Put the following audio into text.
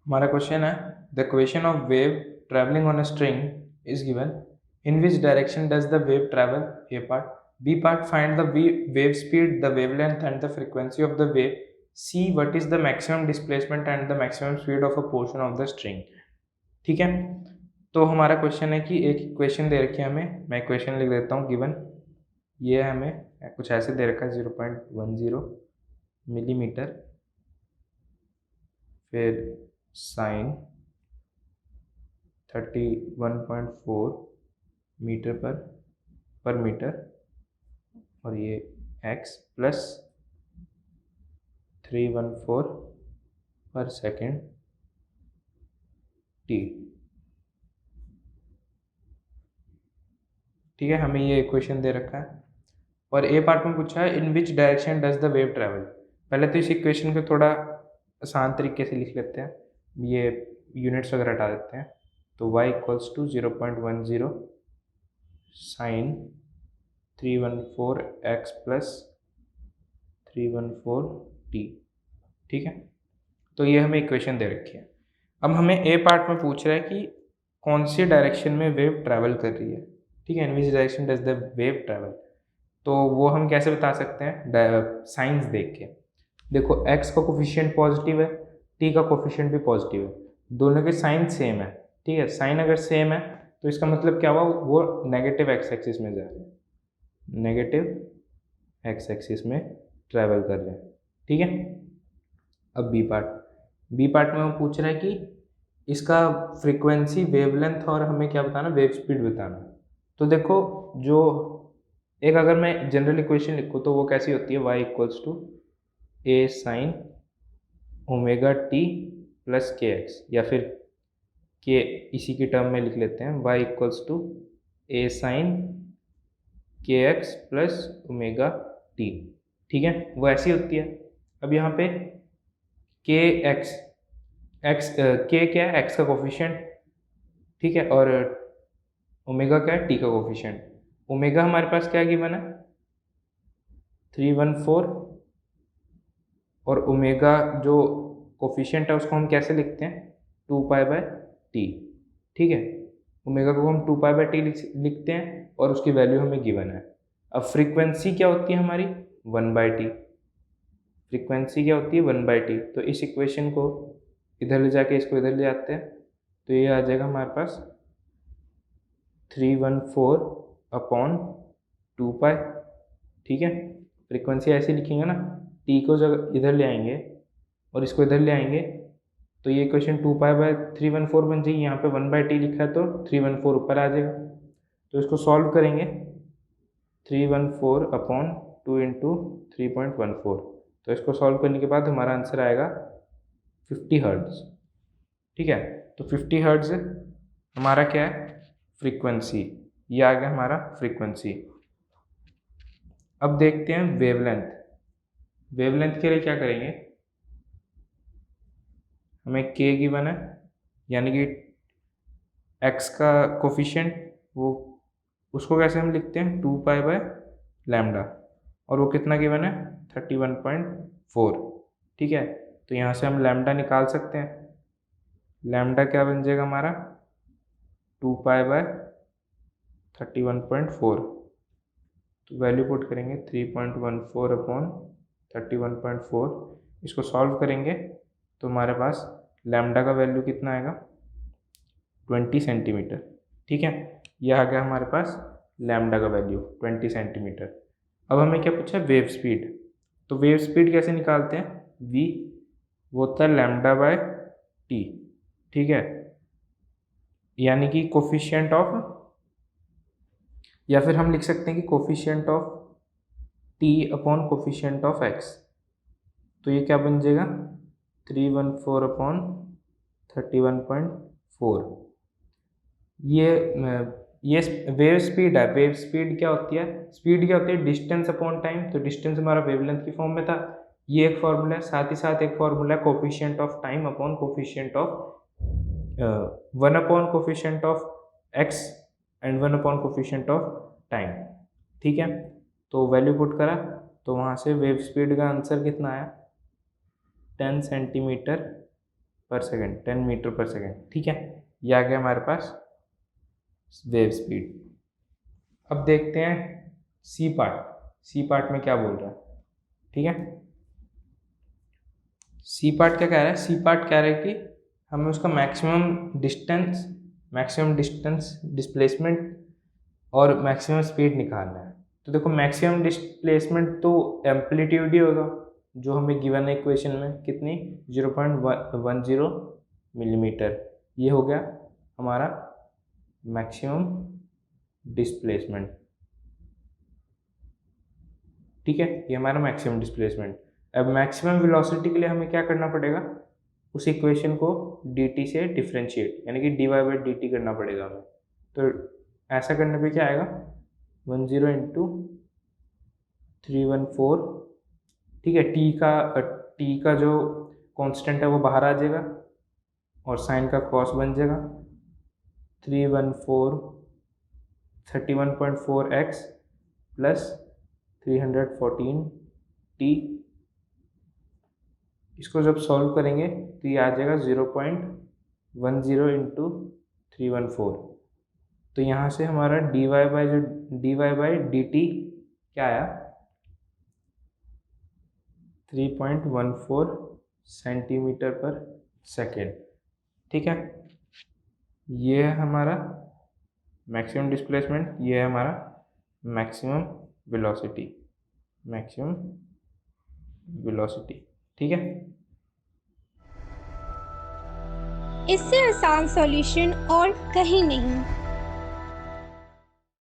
हमारा क्वेश्चन है the question of wave travelling on a string is given in which direction does the wave travel a part b part find the wave speed the wavelength and the frequency of the wave c what is the maximum displacement and the maximum speed of a portion of the string. ठीक है, तो हमारा question है कि एक question दे रखी है हमें, मैं क्वेश्चन लिख देता हूँ गिवन। ये हमें कुछ ऐसे दे रखा है 0.10 मिलीमीटर, फिर साइन 31.4 मीटर पर मीटर, और ये x प्लस 314 पर सेकेंड t। ठीक है, हमें ये इक्वेशन दे रखा है और ए पार्ट में पूछा है in which direction does the wave travel. पहले तो इस इक्वेशन को थोड़ा आसान तरीके से लिख लेते हैं, ये यूनिट्स वगैरह हटा देते हैं। तो y equals to 0.10 sine 314x plus 314t। ठीक है, तो ये हमें इक्वेशन दे रखी है। अब हमें ए पार्ट में पूछ रहा है कि कौन सी डायरेक्शन में वेव ट्रैवल कर रही है। ठीक है, in which direction does the wave travel, तो वो हम कैसे बता सकते हैं, साइंस देख के। देखो x का कोफिशिएंट पॉजिटिव है, t का कोफिशिएंट भी पॉजिटिव है, दोनों के साइन सेम है। ठीक है, साइन अगर सेम है तो इसका मतलब क्या हुआ, वो नेगेटिव एक्स एक्सिस में जा रहे हैं, नेगेटिव एक्स एक्सिस में ट्रैवल कर रहे हैं। ठीक है, अब बी पार्ट में वो पूछ रहा है कि इसका फ्रीक्वेंसी, वेवलेंथ और हमें क्या बताना, वेव स्पीड बताना। तो देखो, जो एक अगर मैं जनरल इक्वेशन लिखूँ तो वो कैसी होती है, y equals to a sine omega t plus k x, या फिर के इसी की टर्म में लिख लेते हैं, y equals to a sine k x plus omega t. ठीक है, वो ऐसी होती है। अब यहाँ पे के एक्स के क्या है, एक्स का कोफिशिएंट। ठीक है, और ओमेगा क्या है, टी का कोफिशिएंट। ओमेगा हमारे पास क्या गिवन है, 314, और ओमेगा जो कोफिशिएंट है उसको हम कैसे लिखते हैं, 2π/t। ठीक है, ओमेगा को हम 2π/t लिखते हैं और उसकी वैल्यू हमें गिवन है। अब फ्रीक्वेंसी क्या होती है हमारी, 1/t। फ्रीक्वेंसी क्या होती है, 1/t। तो इस इक्वेशन को इधर ले जाके इसको इधर ले जाते हैं, तो ये आ जाएगा हमारे पास 314/2π। ठीक है, फ्रीक्वेंसी ऐसे लिखेंगे ना, टी को जब इधर ले आएंगे और इसको इधर ले आएंगे तो ये इक्वेशन 2π/314 बन जाएगी। यहाँ पे 1/t लिखा है तो 314 ऊपर आ जाएगा। तो इसको सॉल्व करेंगे, 314/2 इंटू 3.14, तो इसको सॉल्व करने के बाद हमारा आंसर आएगा 50 हर्ट्ज। ठीक है, तो 50 हर्ट्ज हमारा क्या है, फ्रीक्वेंसी। ये आ गया हमारा फ्रीक्वेंसी। अब देखते हैं वेवलेंथ। वेवलेंथ के लिए क्या करेंगे, हमें k गिवन है, यानी कि x का कोफिशिएंट, वो उसको कैसे हम लिखते हैं, 2π/λ, और वो कितना गिवन है, 31.4। ठीक है, तो यहाँ से हम लैम्डा निकाल सकते हैं। लैम्डा क्या बन जाएगा हमारा, 2π/31.4। तो वैल्यू पुट करेंगे 3.14/31.4। इसको सॉल्व करेंगे तो हमारे पास लैम्डा का वैल्यू कितना आएगा, 20 सेंटीमीटर। ठीक है, यह आ गया हमारे पास लैम्डा का वैल्यू 20 सेंटीमीटर। अब हमें क्या पूछा, वेव स्पीड। तो वेव स्पीड कैसे निकालते हैं, v वो होता है λ/t। ठीक है, यानी कि कोफिशिएंट ऑफ, या फिर हम लिख सकते हैं कि coefficient of t upon coefficient of x। तो ये क्या बन जाएगा, 314/31.4। ये वेव स्पीड है। वेव स्पीड क्या होती है, स्पीड क्या होती है, डिस्टेंस अपॉन टाइम। तो डिस्टेंस हमारा वेवलेंथ की फॉर्म में था, ये एक फॉर्मूला है। साथ ही साथ एक फॉर्मूला है coefficient of time upon coefficient of 1 upon coefficient of x and 1 upon coefficient of time. ठीक है, तो वैल्यू पुट करा तो वहाँ से वेव स्पीड का आंसर कितना आया, 10 सेंटीमीटर पर सेकेंड, 10 मीटर पर सेकेंड, ठीक है। ये आ गया हमारे पास वेव स्पीड। अब देखते हैं सी पार्ट। सी पार्ट में क्या बोल रहा है, ठीक है। सी पार्ट क्या कह रहा है, सी पार्ट कह रहा है कि हमें उसका मैक्सिमम डिस्टेंस डिस्प्लेसमेंट और मैक्सिमम स्पीड निकालना है। तो देखो मैक्सिमम डिस्प्लेसमेंट तो एम्पलीट्यूड ही होगा जो हमें गिवन है इक्वेशन में, कितनी 0.10 मिलीमीटर। ये हो गया हमारा मैक्सिमम डिस्प्लेसमेंट, ठीक है। ये हमारा मैक्सिमम डिस्प्लेसमेंट। अब मैक्सिमम वेलोसिटी के लिए हमें क्या करना पड़ेगा, उस इक्वेशन को dt से डिफ्रेंशिएट, यानी कि dy/dt करना पड़ेगा हमें। तो ऐसा करने पे क्या आएगा, 10 इंटू 314, ठीक है। t का जो कांस्टेंट है वो बाहर आ जाएगा और साइन का कॉस बन जाएगा 31.4x प्लस 314t। इसको जब सॉल्व करेंगे तो ये आ जाएगा 0.10 इंटू 314। तो यहाँ से हमारा dy/dt क्या आया, 3.14 सेंटीमीटर पर सेकेंड, ठीक है। ये है हमारा मैक्सिमम डिस्प्लेसमेंट, ये है हमारा मैक्सिमम वेलोसिटी, ठीक है। इससे आसान सॉल्यूशन और कहीं नहीं।